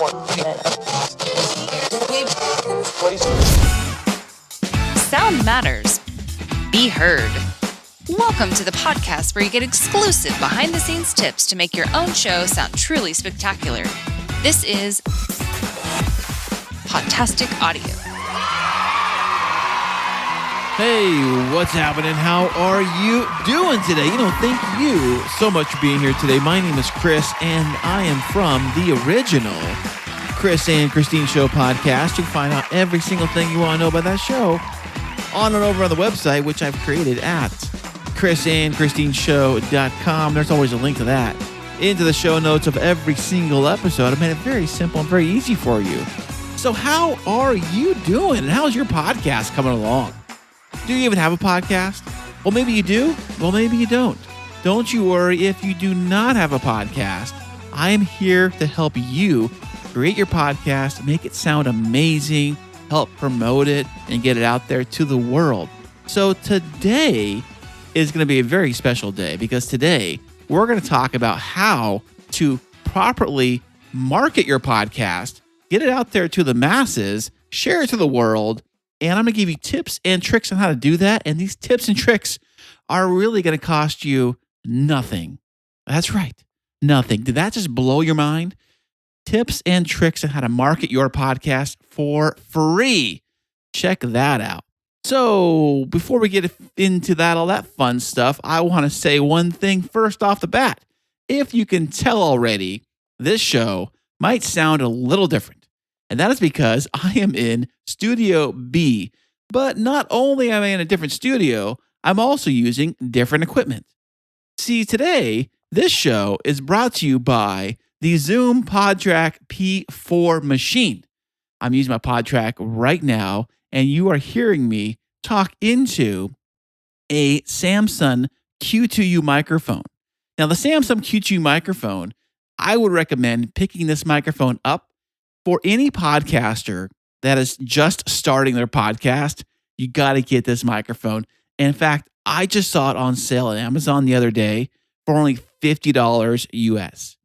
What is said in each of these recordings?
Sound matters. Be heard. Welcome to the podcast where you get exclusive behind-the-scenes tips to make your own show sound truly spectacular. This is Podtastic Audio. Hey, what's happening? How are you doing today? Thank you so much for being here today. My name is Chris, and I am from the original Chris and Christine Show podcast. You can find out every single thing you want to know about that show on and over on the website, which I've created at chrisandchristineshow.com. There's always a link to that into the show notes of every single episode. I made it very simple and very easy for you. So how are you doing? And how's your podcast coming along? Do you even have a podcast? Well, maybe you do. Well, maybe you don't. Don't you worry if you do not have a podcast. I am here to help you create your podcast, make it sound amazing, help promote it, and get it out there to the world. So today is going to be a very special day because today we're going to talk about how to properly market your podcast, get it out there to the masses, share it to the world, and I'm going to give you tips and tricks on how to do that. And these tips and tricks are really going to cost you nothing. That's right, nothing. Did that just blow your mind? Tips and tricks on how to market your podcast for free. Check that out. So before we get into all that fun stuff, I want to say one thing first off the bat. If you can tell already, this show might sound a little different. And that is because I am in Studio B. But not only am I in a different studio, I'm also using different equipment. See, today, this show is brought to you by the Zoom PodTrak P4 machine. I'm using my PodTrak right now, and you are hearing me talk into a Samson Q2U microphone. Now, the Samson Q2U microphone, I would recommend picking this microphone up for any podcaster that is just starting their podcast. You got to get this microphone. And in fact, I just saw it on sale on Amazon the other day for only $50 US.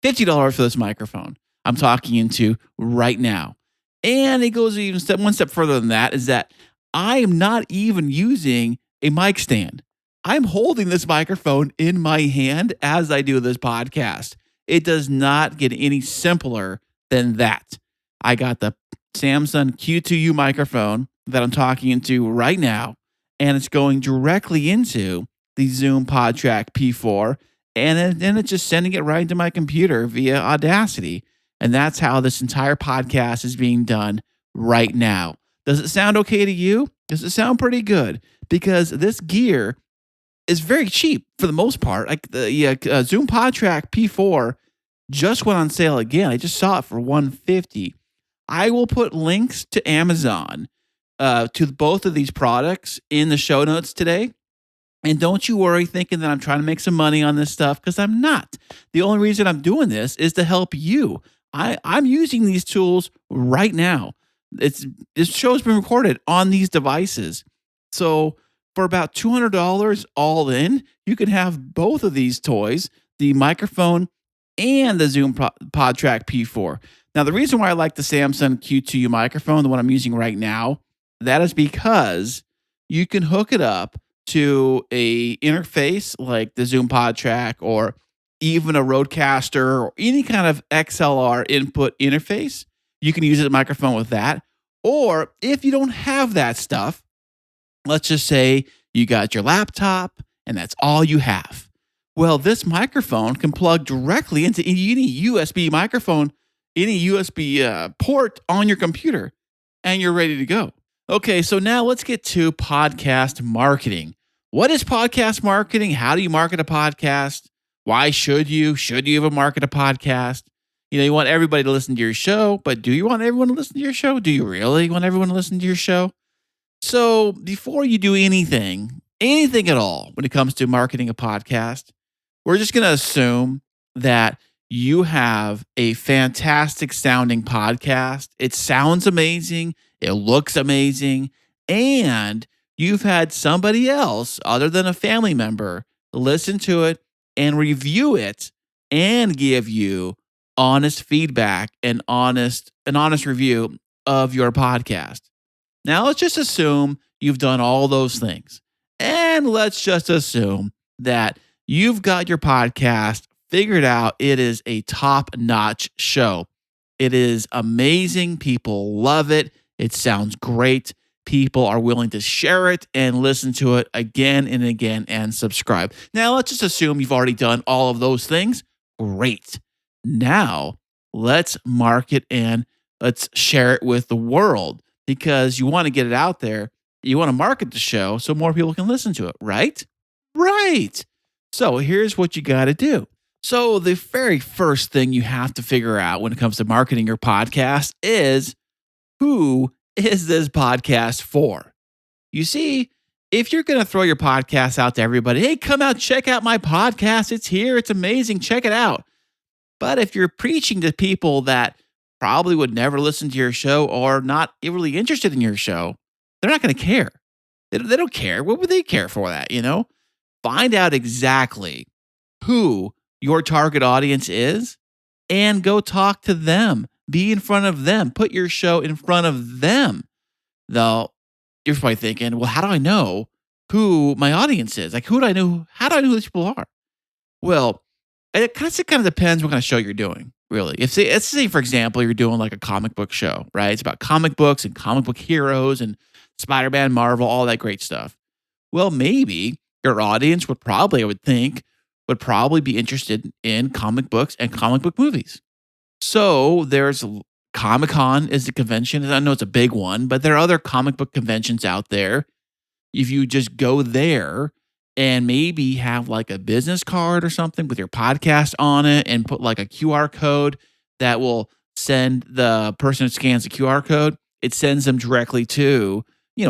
$50 for this microphone I'm talking into right now. And it goes even one step further than that, is that I am not even using a mic stand. I'm holding this microphone in my hand as I do this podcast. It does not get any simpler than that. I got the Samson Q2U microphone that I'm talking into right now, and it's going directly into the Zoom PodTrak P4, and then it's just sending it right into my computer via Audacity. And that's how this entire podcast is being done right now. Does it sound okay to you? Does it sound pretty good? Because this gear is very cheap for the most part. Like the Zoom PodTrak P4 just went on sale again. I just saw it for $150. I will put links to Amazon to both of these products in the show notes today. And don't you worry thinking that I'm trying to make some money on this stuff, because I'm not. The only reason I'm doing this is to help you. I'm using these tools right now. This show's been recorded on these devices. So for about $200 all in, you can have both of these toys, the microphone and the Zoom PodTrak P4. Now, the reason why I like the Samson Q2U microphone, the one I'm using right now, that is because you can hook it up to a interface like the Zoom PodTrak or even a Rodecaster or any kind of XLR input interface. You can use a microphone with that. Or if you don't have that stuff, let's just say you got your laptop and that's all you have. Well, this microphone can plug directly into any USB microphone, any USB port on your computer, and you're ready to go. Okay, so now let's get to podcast marketing. What is podcast marketing? How do you market a podcast? Why should you? Should you even market a podcast? You want everybody to listen to your show, but do you want everyone to listen to your show? Do you really want everyone to listen to your show? So before you do anything at all when it comes to marketing a podcast, we're just going to assume that you have a fantastic sounding podcast. It sounds amazing. It looks amazing. And you've had somebody else other than a family member listen to it and review it and give you honest feedback and an honest review of your podcast. Now, let's just assume you've done all those things. And let's just assume that you've got your podcast figured out. It is a top-notch show. It is amazing. People love it. It sounds great. People are willing to share it and listen to it again and again and subscribe. Now, let's just assume you've already done all of those things. Great. Now, let's market and let's share it with the world because you want to get it out there. You want to market the show so more people can listen to it, right? Right. So here's what you got to do. So the very first thing you have to figure out when it comes to marketing your podcast is, who is this podcast for? You see, if you're going to throw your podcast out to everybody, hey, come out, check out my podcast. It's here. It's amazing. Check it out. But if you're preaching to people that probably would never listen to your show or not really interested in your show, they're not going to care. They don't care. What would they care for that, Find out exactly who your target audience is and go talk to them. Be in front of them. Put your show in front of them. Though you're probably thinking, well, how do I know who my audience is? Like, how do I know who these people are? Well, it kind of depends what kind of show you're doing, really. Let's say, for example, you're doing like a comic book show, right? It's about comic books and comic book heroes and Spider-Man, Marvel, all that great stuff. Well, maybe your audience would probably be interested in comic books and comic book movies. So there's Comic-Con is the convention. I know it's a big one, but there are other comic book conventions out there. If you just go there and maybe have like a business card or something with your podcast on it and put like a QR code that will send the person who scans the QR code, it sends them directly to,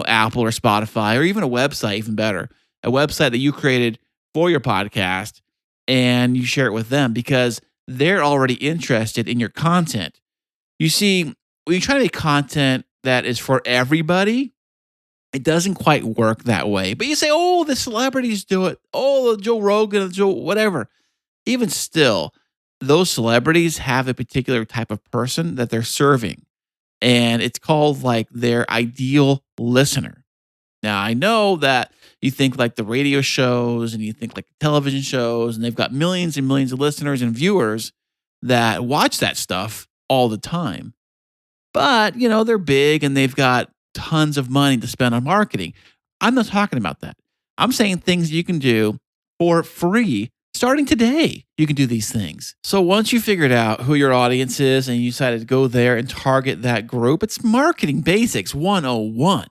Apple or Spotify or even a website, even better, a website that you created for your podcast, and you share it with them because they're already interested in your content. You see, when you try to make content that is for everybody, it doesn't quite work that way. But you say, oh, the celebrities do it. Oh, Joe Rogan, whatever. Even still, those celebrities have a particular type of person that they're serving. And it's called like their ideal listener. Now, I know that you think like the radio shows and you think like television shows, and they've got millions and millions of listeners and viewers that watch that stuff all the time. But, they're big and they've got tons of money to spend on marketing. I'm not talking about that. I'm saying things you can do for free starting today. You can do these things. So once you figured out who your audience is and you decided to go there and target that group, it's marketing basics 101.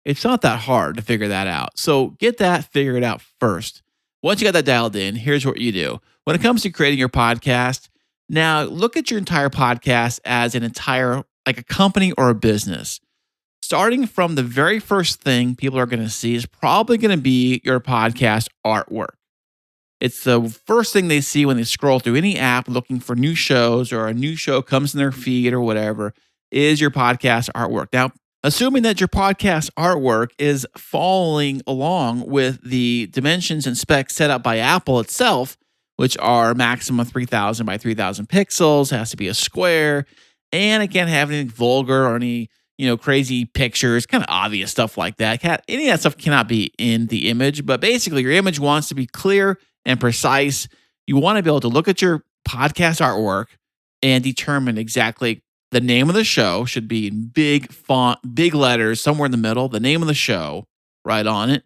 It's not that hard to figure that out. So get that figured out first. Once you got that dialed in, here's what you do. When it comes to creating your podcast, now look at your entire podcast as like a company or a business. Starting from the very first thing people are going to see is probably going to be your podcast artwork. It's the first thing they see when they scroll through any app looking for new shows, or a new show comes in their feed or whatever, is your podcast artwork. Now, assuming that your podcast artwork is following along with the dimensions and specs set up by Apple itself, which are maximum 3,000 by 3,000 pixels, has to be a square, and it can't have anything vulgar or any crazy pictures, kind of obvious stuff like that. Any of that stuff cannot be in the image, but basically your image wants to be clear and precise. You want to be able to look at your podcast artwork and determine exactly the name of the show should be in big font, big letters, somewhere in the middle, the name of the show right on it.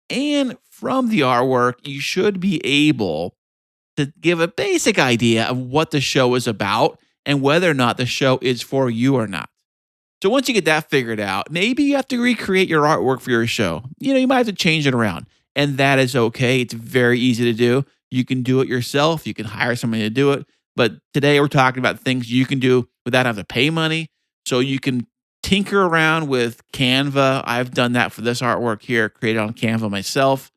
And from the artwork, you should be able to give a basic idea of what the show is about and whether or not the show is for you or not. So once you get that figured out, maybe you have to recreate your artwork for your show. You might have to change it around, and that is okay. It's very easy to do. You can do it yourself. You can hire somebody to do it. But today we're talking about things you can do without having to pay money. So you can tinker around with Canva. I've done that for this artwork here, created on Canva myself.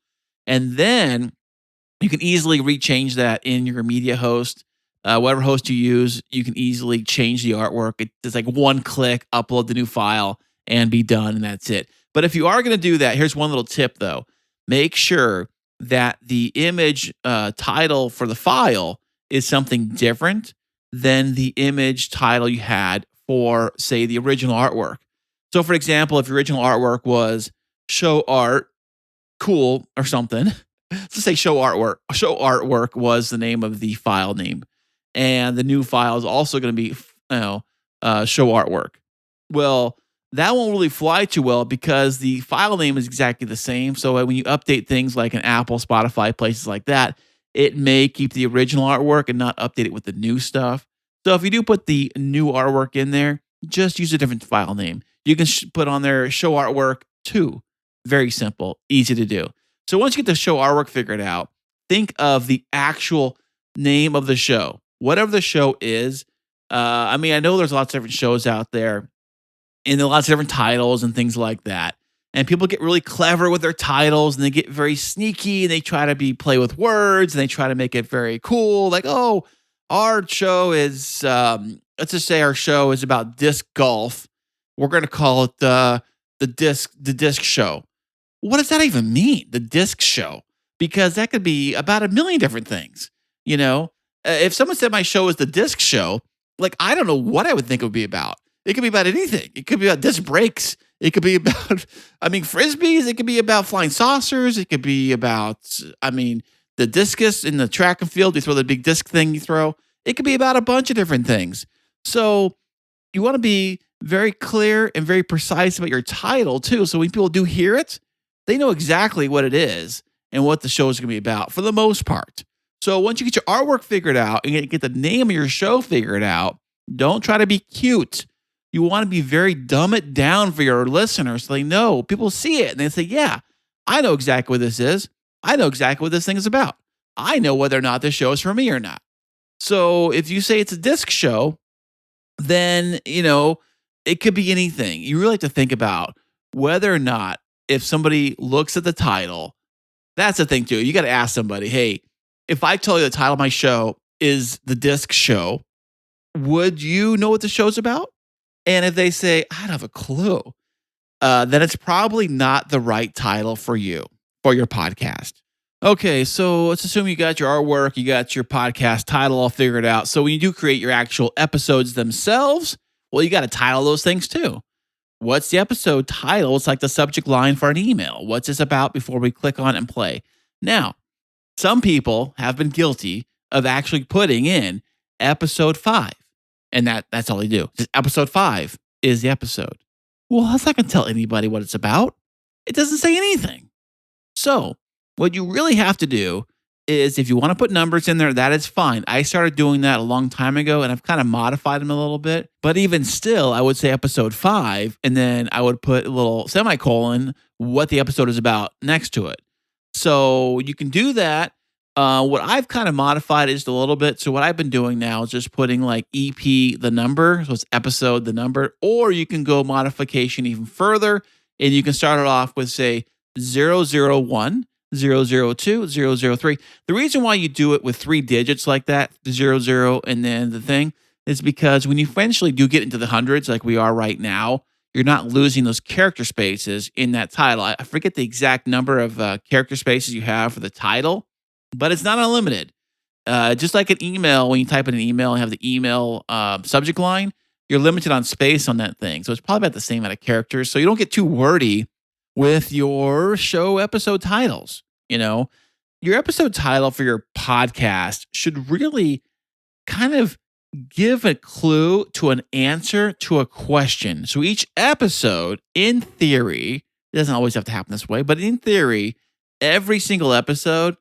And then you can easily rechange that in your media host. Whatever host you use, you can easily change the artwork. It's like one click, upload the new file, and be done, and that's it. But if you are going to do that, here's one little tip, though. Make sure that the image title for the file is something different than the image title you had for, say, the original artwork. So, for example, if your original artwork was show art, cool, or something, let's say show artwork. Show artwork was the name of the file name. And the new file is also going to be, show artwork. Well, that won't really fly too well because the file name is exactly the same. So when you update things like an Apple, Spotify, places like that, it may keep the original artwork and not update it with the new stuff. So if you do put the new artwork in there, just use a different file name. You can put on there show artwork 2. Very simple, easy to do. So once you get the show artwork figured out, think of the actual name of the show, whatever the show is. I know there's lots of different shows out there and there are lots of different titles and things like that. And people get really clever with their titles and they get very sneaky and they try to play with words and they try to make it very cool. Like, oh, our show is, let's just say our show is about disc golf. We're going to call it the disc show. What does that even mean? The disc show? Because that could be about a million different things. If someone said my show is the disc show, like, I don't know what I would think it would be about. It could be about anything. It could be about disc brakes. It could be about, frisbees. It could be about flying saucers. It could be about, the discus in the track and field. You throw the big disc thing you throw. It could be about a bunch of different things. So you want to be very clear and very precise about your title too. So when people do hear it, they know exactly what it is and what the show is going to be about for the most part. So once you get your artwork figured out and you get the name of your show figured out, don't try to be cute. You want to be very dumb it down for your listeners so they know. People see it and they say, yeah, I know exactly what this is. I know exactly what this thing is about. I know whether or not this show is for me or not. So if you say it's a disc show, then, it could be anything. You really have to think about whether or not if somebody looks at the title, that's the thing too. You got to ask somebody, hey, if I tell you the title of my show is the disc show, would you know what the show's about? And if they say, I don't have a clue, then it's probably not the right title for you, for your podcast. Okay, so let's assume you got your artwork, you got your podcast title all figured out. So when you do create your actual episodes themselves, well, you got to title those things too. What's the episode title? It's like the subject line for an email. What's this about before we click on and play? Now, some people have been guilty of actually putting in episode 5. And that's all they do. Just episode 5 is the episode. Well, how's that going to tell anybody what it's about? It doesn't say anything. So what you really have to do is if you want to put numbers in there, that is fine. I started doing that a long time ago and I've kind of modified them a little bit. But even still, I would say episode 5, and then I would put a little semicolon, what the episode is about next to it. So you can do that. What I've kind of modified is a little bit. So what I've been doing now is just putting like EP, the number. So it's episode, the number, or you can go modification even further and you can start it off with say 001, 002, 003. The reason why you do it with 3 digits like that, 00 and then the thing, is because when you eventually do get into the hundreds like we are right now, you're not losing those character spaces in that title. I forget the exact number of character spaces you have for the title, but it's not unlimited. Just like an email, when you type in an email and have the email subject line, you're limited on space on that thing. So it's probably about the same amount of characters. So you don't get too wordy with your show episode titles. Your episode title for your podcast should really kind of give a clue to an answer to a question. So each episode, in theory, it doesn't always have to happen this way, but in theory, every single episode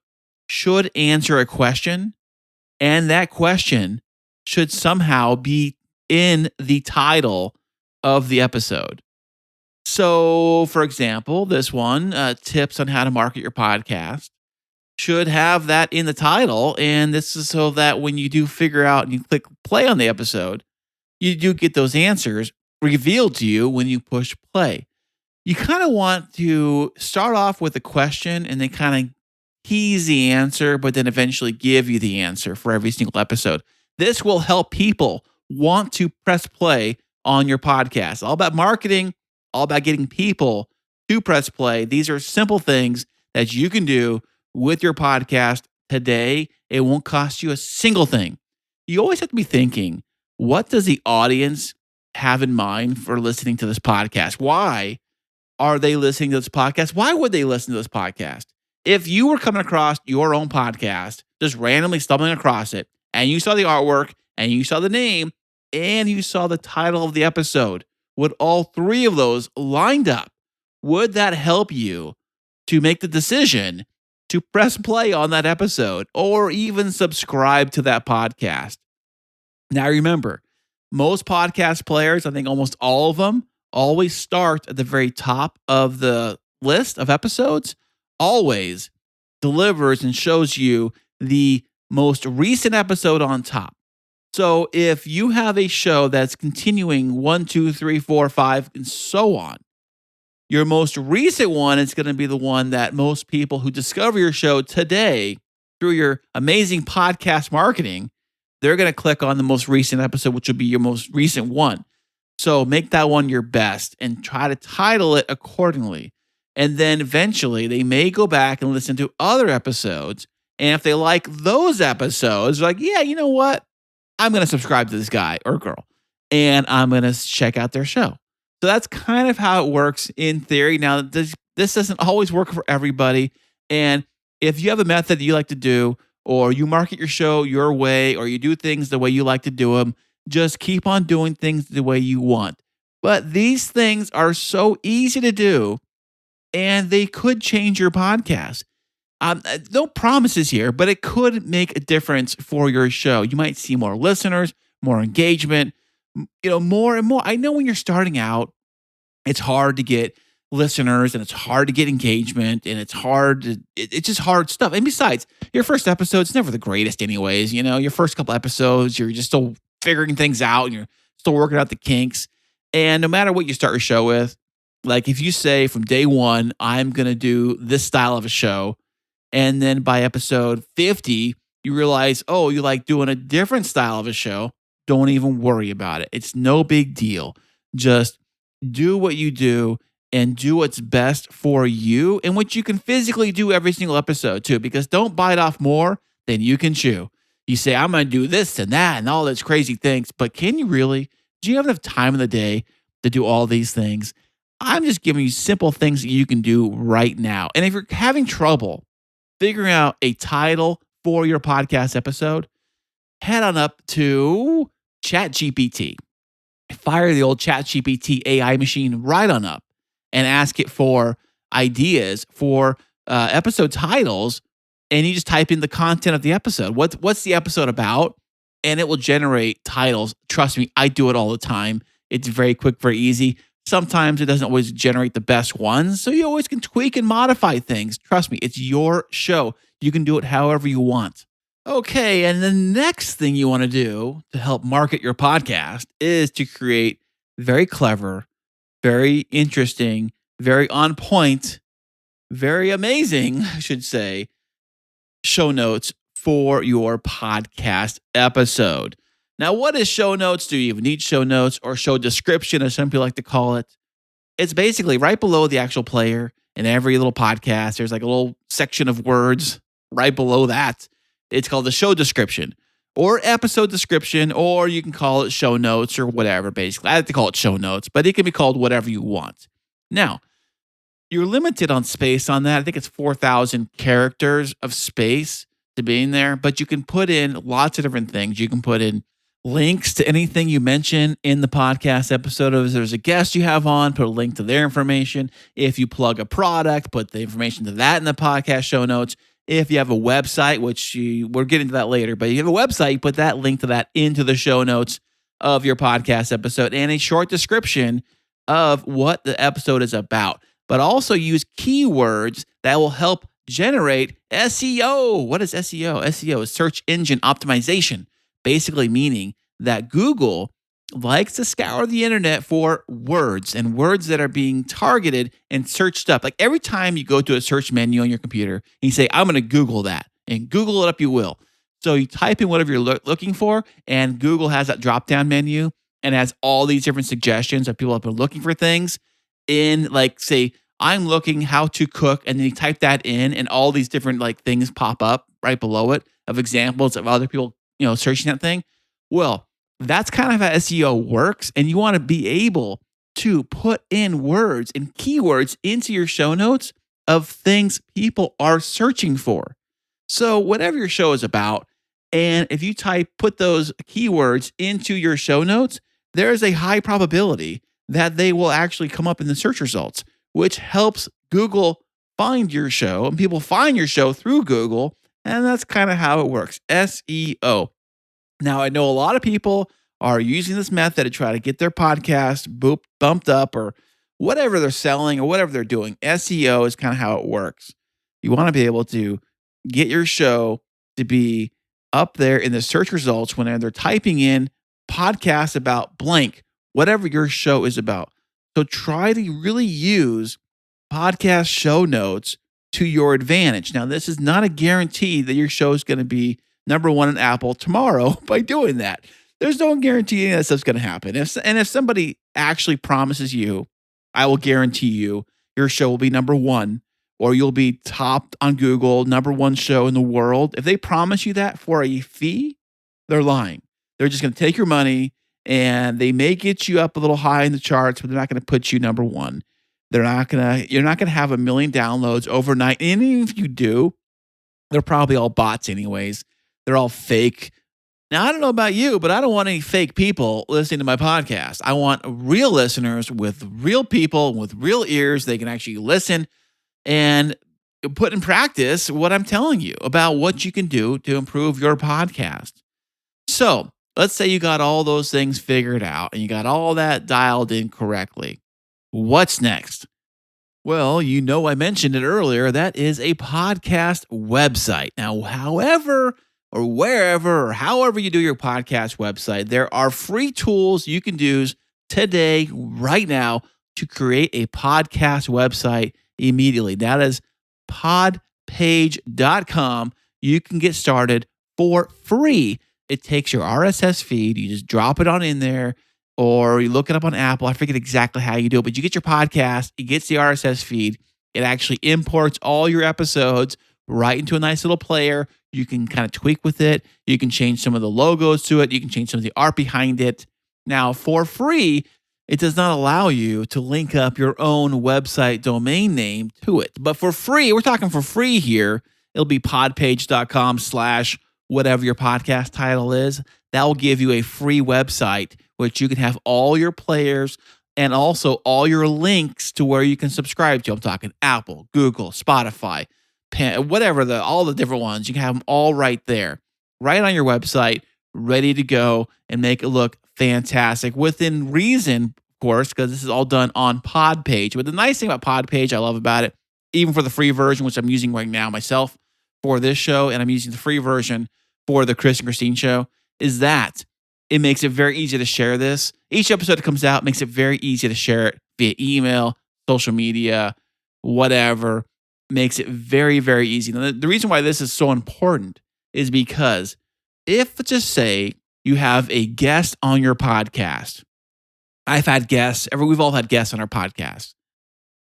should answer a question, and that question should somehow be in the title of the episode. So, for example, this one, tips on how to market your podcast, should have that in the title. And this is so that when you do figure out and you click play on the episode, you do get those answers revealed to you when you push play. You kind of want to start off with a question and then kind of tease the answer, but then eventually give you the answer for every single episode. This will help people want to press play on your podcast. All about marketing, all about getting people to press play. These are simple things that you can do with your podcast today. It won't cost you a single thing. you always have to be thinking, what does the audience have in mind for listening to this podcast? Why are they listening to this podcast? Why would they listen to this podcast? If you were coming across your own podcast, just randomly stumbling across it, and you saw the artwork, and you saw the name, and you saw the title of the episode, would all three of those lined up, would that help you to make the decision to press play on that episode or even subscribe to that podcast? Now, remember, most podcast players, I think almost all of them, always start at the very top of the list of episodes, always delivers and shows you the most recent episode on top. So if you have a show that's continuing 1, 2, 3, 4, 5, and so on, your most recent one is going to be the one that most people who discover your show today through your amazing podcast marketing, they're going to click on the most recent episode, which will be your most recent one. So make that one your best and try to title it accordingly. And then eventually they may go back and listen to other episodes. And if they like those episodes, like, yeah, you know what? I'm going to subscribe to this guy or girl and I'm going to check out their show. So that's kind of how it works in theory. Now, this doesn't always work for everybody. And if you have a method that you like to do, or you market your show your way, or you do things the way you like to do them, just keep on doing things the way you want. But these things are so easy to do, and they could change your podcast. No promises here, but it could make a difference for your show. You might see more listeners, more engagement, more and more. I know when you're starting out, it's hard to get listeners and it's hard to get engagement and it's just hard stuff. And besides, your first episode's never the greatest anyways. Your first couple episodes, you're just still figuring things out and you're still working out the kinks. And no matter what you start your show with, like if you say from day one, I'm going to do this style of a show, and then by episode 50, you realize, oh, you like doing a different style of a show, don't even worry about it. It's no big deal. Just do what you do and do what's best for you and what you can physically do every single episode too, because don't bite off more than you can chew. You say, I'm going to do this and that and all those crazy things, but can you really? Do you have enough time in the day to do all these things? I'm just giving you simple things that you can do right now. And if you're having trouble figuring out a title for your podcast episode, head on up to ChatGPT. Fire the old ChatGPT AI machine right on up and ask it for ideas for episode titles. And you just type in the content of the episode. What's the episode about? And it will generate titles. Trust me, I do it all the time. It's very quick, very easy. Sometimes it doesn't always generate the best ones. So you always can tweak and modify things. Trust me, it's your show. You can do it however you want. Okay, and the next thing you want to do to help market your podcast is to create very clever, very interesting, very on point, very amazing, I should say, show notes for your podcast episode. Now, what is show notes? Do you even need show notes or show description, as some people like to call it? It's basically right below the actual player in every little podcast. There's like a little section of words right below that. It's called the show description or episode description, or you can call it show notes or whatever, basically. I like to call it show notes, but it can be called whatever you want. Now, you're limited on space on that. I think it's 4,000 characters of space to be in there, but you can put in lots of different things. You can put in links to anything you mention in the podcast episode. If there's a guest you have on, put a link to their information. If you plug a product, put the information to that in the podcast show notes. If you have a website, which we're getting to that later, but you have a website, you put that link to that into the show notes of your podcast episode and a short description of what the episode is about. But also use keywords that will help generate SEO. What is SEO? SEO is search engine optimization, basically meaning that Google likes to scour the internet for words and words that are being targeted and searched up. Like every time you go to a search menu on your computer and you say, I'm going to Google that, and Google it up you will. So you type in whatever you're looking for, and Google has that drop-down menu and has all these different suggestions of people that have been looking for things in, like, say, I'm looking how to cook, and then you type that in, and all these different like things pop up right below it of examples of other people, searching that thing. Well, that's kind of how SEO works. And you want to be able to put in words and keywords into your show notes of things people are searching for. So, whatever your show is about, and if you put those keywords into your show notes, there is a high probability that they will actually come up in the search results, which helps Google find your show, and people find your show through Google. And that's kind of how it works. SEO. Now, I know a lot of people are using this method to try to get their podcast bumped up or whatever they're selling or whatever they're doing. SEO is kind of how it works. You want to be able to get your show to be up there in the search results when they're typing in podcasts about blank, whatever your show is about. So try to really use podcast show notes to your advantage. Now, this is not a guarantee that your show is going to be number one in Apple tomorrow by doing that. There's no guarantee any of that stuff's going to happen. If somebody actually promises you, I will guarantee you your show will be number one, or you'll be topped on Google, number one show in the world. If they promise you that for a fee, they're lying. They're just going to take your money, and they may get you up a little high in the charts, but they're not going to put you number one. You're not going to have 1 million downloads overnight. And even if you do, they're probably all bots anyways. They're all fake. Now, I don't know about you, but I don't want any fake people listening to my podcast. I want real listeners with real people with real ears. They can actually listen and put in practice what I'm telling you about what you can do to improve your podcast. So let's say you got all those things figured out and you got all that dialed in correctly. What's next? Well, I mentioned it earlier. That is a podcast website. Now, however you do your podcast website, there are free tools you can use today, right now, to create a podcast website immediately. That is podpage.com. You can get started for free. It takes your RSS feed. You just drop it on in there, or you look it up on Apple. I forget exactly how you do it, but you get your podcast, it gets the RSS feed. It actually imports all your episodes right into a nice little player. You can kind of tweak with it. You can change some of the logos to it. You can change some of the art behind it. Now, for free, it does not allow you to link up your own website domain name to it. But for free, we're talking for free here, it'll be podpage.com/whatever your podcast title is. That will give you a free website, which you can have all your players and also all your links to where you can subscribe to. I'm talking Apple, Google, Spotify, whatever, all the different ones. You can have them all right there, right on your website, ready to go and make it look fantastic within reason, of course, because this is all done on Podpage. But the nice thing about Podpage, I love about it, even for the free version, which I'm using right now myself for this show, and I'm using the free version for the Chris and Christine show, is that it makes it very easy to share this. Each episode that comes out makes it very easy to share it via email, social media, whatever. Makes it very, very easy. Now, the reason why this is so important is because if, let's just say, you have a guest on your podcast. I've had guests. We've all had guests on our podcast.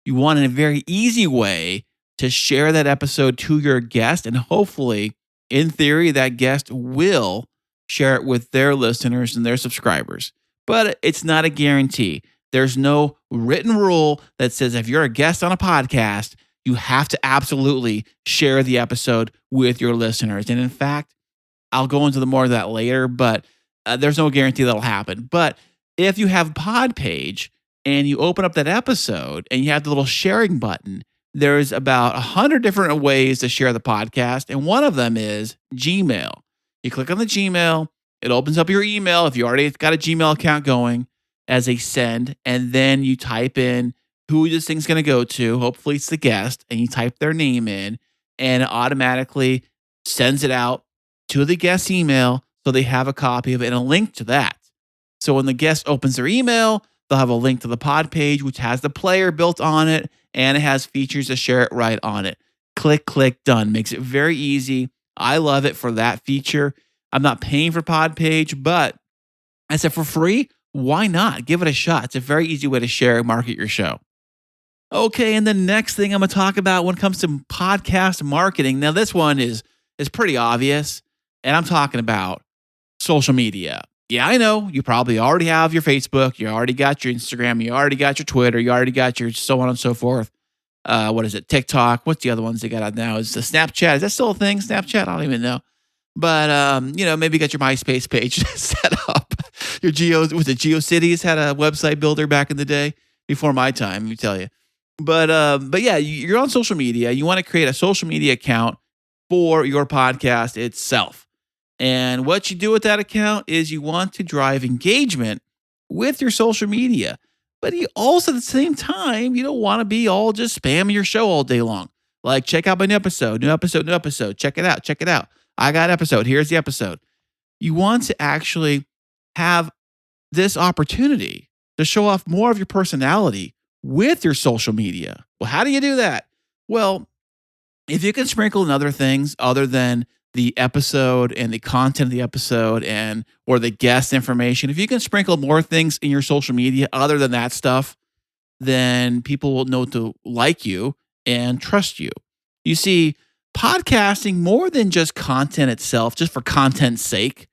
You want in a very easy way to share that episode to your guest, and hopefully, in theory, that guest will share it with their listeners and their subscribers. But it's not a guarantee. There's no written rule that says if you're a guest on a podcast, you have to absolutely share the episode with your listeners. And in fact, I'll go into more of that later, but there's no guarantee that'll happen. But if you have Podpage and you open up that episode and you have the little sharing button, there's about 100 different ways to share the podcast. And one of them is Gmail. You click on the Gmail, it opens up your email if you already got a Gmail account going as a send, and then you type in who this thing's going to go to. Hopefully it's the guest, and you type their name in, and it automatically sends it out to the guest's email so they have a copy of it and a link to that. So when the guest opens their email, they'll have a link to the pod page, which has the player built on it, and it has features to share it right on it. Click, click, done. Makes it very easy. I love it for that feature. I'm not paying for Podpage, but I said for free, why not? Give it a shot. It's a very easy way to share and market your show. Okay, and the next thing I'm going to talk about when it comes to podcast marketing. Now, this one is pretty obvious, and I'm talking about social media. Yeah, I know. You probably already have your Facebook. You already got your Instagram. You already got your Twitter. You already got your so on and so forth. What is it? TikTok. What's the other ones they got out now? Is the Snapchat? Is that still a thing? Snapchat? I don't even know. But maybe you got your MySpace page set up. Your GeoCities had a website builder back in the day before my time. Let me tell you. But yeah, you're on social media. You want to create a social media account for your podcast itself. And what you do with that account is you want to drive engagement with your social media. But you also, at the same time, you don't want to be all just spamming your show all day long. Like, check out my new episode. Check it out. I got an episode. Here's the episode. You want to actually have this opportunity to show off more of your personality with your social media. Well, how do you do that? Well, if you can sprinkle in other things other than the episode and the content of the episode or the guest information, if you can sprinkle more things in your social media other than that stuff, then people will know to like you and trust you. You see, podcasting, more than just content itself, just for content's sake,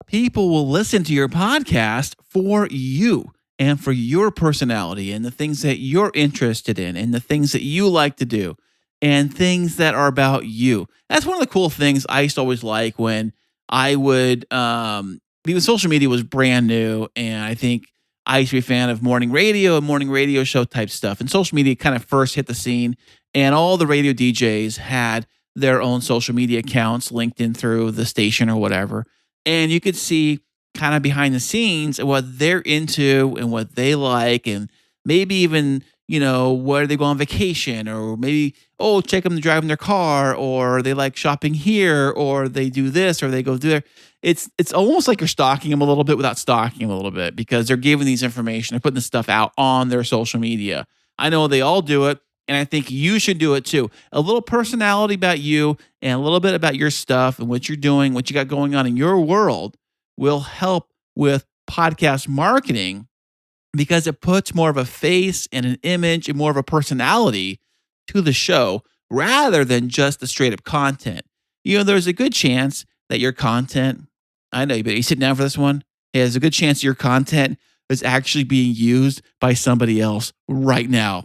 people will listen to your podcast for you and for your personality and the things that you're interested in and the things that you like to do and things that are about you. That's one of the cool things I used to always like when I would, because social media was brand new, and I think I used to be a fan of morning radio and morning radio show type stuff. And social media kind of first hit the scene, and all the radio DJs had their own social media accounts linked in through the station or whatever. And you could see kind of behind the scenes what they're into and what they like, and maybe even, where they go on vacation, or maybe, check them driving their car, or they like shopping here, or they do this, or they go do there. It's almost like you're stalking them a little bit without stalking them a little bit, because they're giving these information, they're putting this stuff out on their social media. I know they all do it, and I think you should do it too. A little personality about you and a little bit about your stuff and what you're doing, what you got going on in your world will help with podcast marketing, because it puts more of a face and an image and more of a personality to the show rather than just the straight up content. There's a good chance that your content, I know, but you sit down for this one. There's a good chance your content is actually being used by somebody else right now.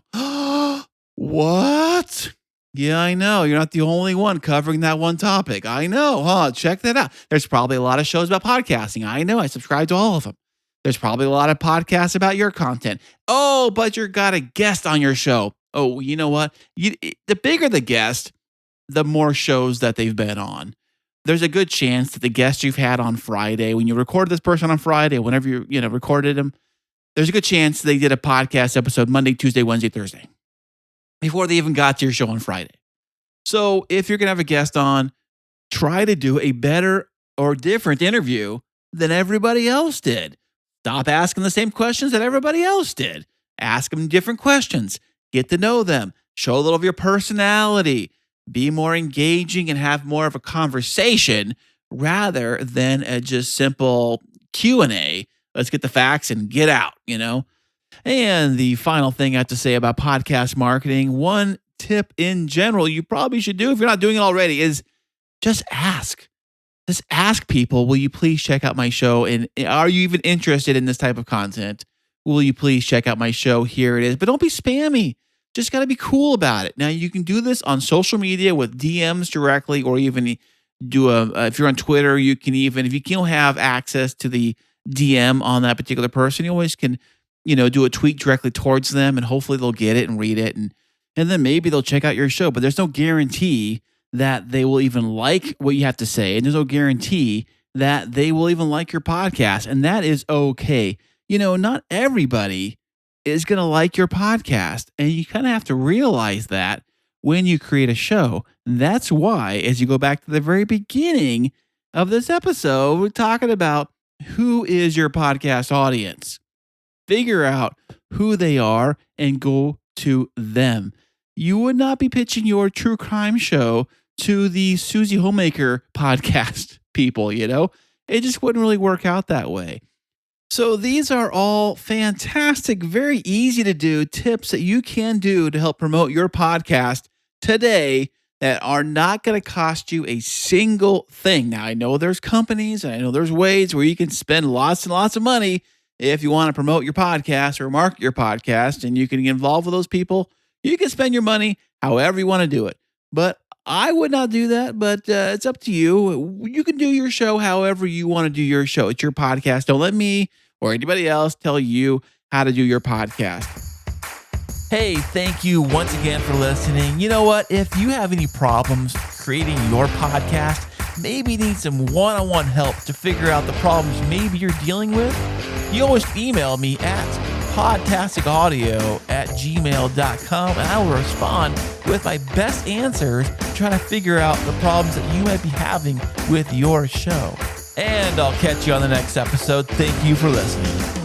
What? Yeah, I know. You're not the only one covering that one topic. I know, huh? Check that out. There's probably a lot of shows about podcasting. I know. I subscribe to all of them. There's probably a lot of podcasts about your content. Oh, but you got a guest on your show. Oh, you know what? The bigger the guest, the more shows that they've been on. There's a good chance that the guest you've had on Friday, when you recorded this person on Friday, whenever you recorded them, there's a good chance they did a podcast episode Monday, Tuesday, Wednesday, Thursday, before they even got to your show on Friday. So if you're going to have a guest on, try to do a better or different interview than everybody else did. Stop asking the same questions that everybody else did. Ask them different questions. Get to know them. Show a little of your personality. Be more engaging and have more of a conversation rather than a just simple Q&A. Let's get the facts and get out, And the final thing I have to say about podcast marketing, one tip in general you probably should do if you're not doing it already, is just ask. Just ask people, will you please check out my show? And are you even interested in this type of content? Will you please check out my show? Here it is. But don't be spammy. Just got to be cool about it. Now, you can do this on social media with DMs directly, or even do if you're on Twitter, you can even, if you don't have access to the DM on that particular person, you always can, do a tweet directly towards them, and hopefully they'll get it and read it. And then maybe they'll check out your show. But there's no guarantee that they will even like what you have to say. And there's no guarantee that they will even like your podcast. And that is okay. Not everybody is going to like your podcast. And you kind of have to realize that when you create a show. That's why, as you go back to the very beginning of this episode, we're talking about who is your podcast audience. Figure out who they are and go to them. You would not be pitching your true crime show to the Susie Homemaker podcast people, It just wouldn't really work out that way. So these are all fantastic, very easy to do tips that you can do to help promote your podcast today that are not going to cost you a single thing. Now, I know there's companies and I know there's ways where you can spend lots and lots of money if you want to promote your podcast or market your podcast, and you can get involved with those people. You can spend your money however you want to do it. But I would not do that, but it's up to you. You can do your show however you want to do your show. It's your podcast. Don't let me or anybody else tell you how to do your podcast. Hey, thank you once again for listening. You know what? If you have any problems creating your podcast, maybe need some one-on-one help to figure out the problems maybe you're dealing with, you always email me at podtasticaudio@gmail.com, and I will respond with my best answers to try to figure out the problems that you might be having with your show. And I'll catch you on the next episode. Thank you for listening.